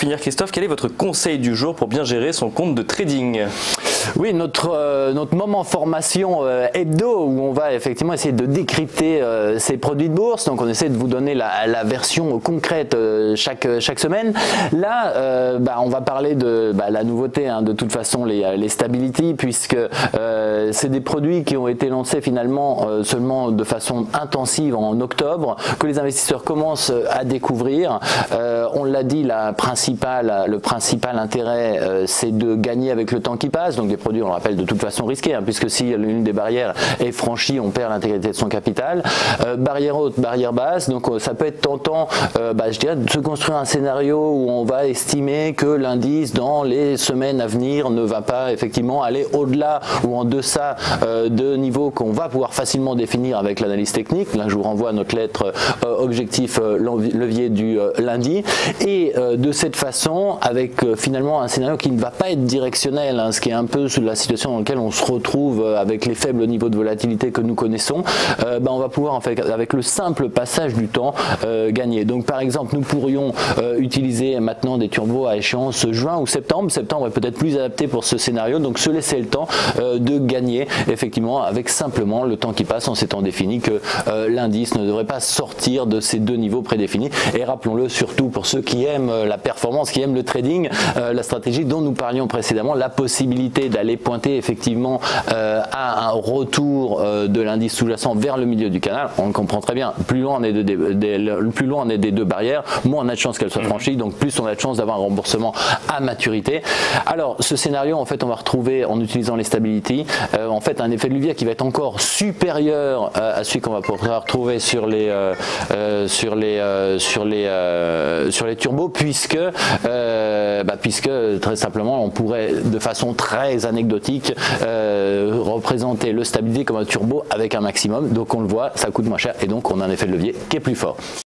finir, Christophe, quel est votre conseil du jour pour bien gérer son compte de trading? Oui, notre moment formation hebdo où on va effectivement essayer de décrypter ces produits de bourse. Donc on essaie de vous donner la version concrète chaque semaine. Là, on va parler de la nouveauté, hein, de toute façon les Stability, puisque c'est des produits qui ont été lancés finalement seulement de façon intensive en octobre, que les investisseurs commencent à découvrir. On l'a dit, le principal intérêt, c'est de gagner avec le temps qui passe. Donc des produits, on le rappelle, de toute façon risqués, hein, puisque si l'une des barrières est franchie, on perd l'intégrité de son capital. Barrière haute, barrière basse, donc ça peut être tentant, je dirais, de se construire un scénario où on va estimer que l'indice dans les semaines à venir ne va pas effectivement aller au-delà ou en deçà de niveaux qu'on va pouvoir facilement définir avec l'analyse technique. Là, je vous renvoie à notre lettre objectif levier du lundi. Et de cette façon, avec finalement un scénario qui ne va pas être directionnel, hein, ce qui est un peu la situation dans laquelle on se retrouve avec les faibles niveaux de volatilité que nous connaissons, on va pouvoir en fait, avec le simple passage du temps, gagner. Donc par exemple, nous pourrions utiliser maintenant des turbos à échéance juin ou septembre. Septembre est peut-être plus adapté pour ce scénario, donc se laisser le temps de gagner effectivement avec simplement le temps qui passe en s'étant défini que l'indice ne devrait pas sortir de ces deux niveaux prédéfinis. Et rappelons-le surtout pour ceux qui aiment la performance, qui aiment le trading, la stratégie dont nous parlions précédemment, la possibilité d'aller pointer effectivement à un retour de l'indice sous-jacent vers le milieu du canal. On le comprend très bien, plus loin on est des deux barrières, moins on a de chances qu'elles soient franchies, donc plus on a de chances d'avoir un remboursement à maturité. Alors ce scénario, en fait, on va retrouver en utilisant les Stability en fait un effet de levier qui va être encore supérieur à celui qu'on va pouvoir retrouver sur les turbos, puisque très simplement on pourrait de façon très anecdotique représenter le Stability comme un turbo avec un maximum. Donc on le voit, ça coûte moins cher et donc on a un effet de levier qui est plus fort.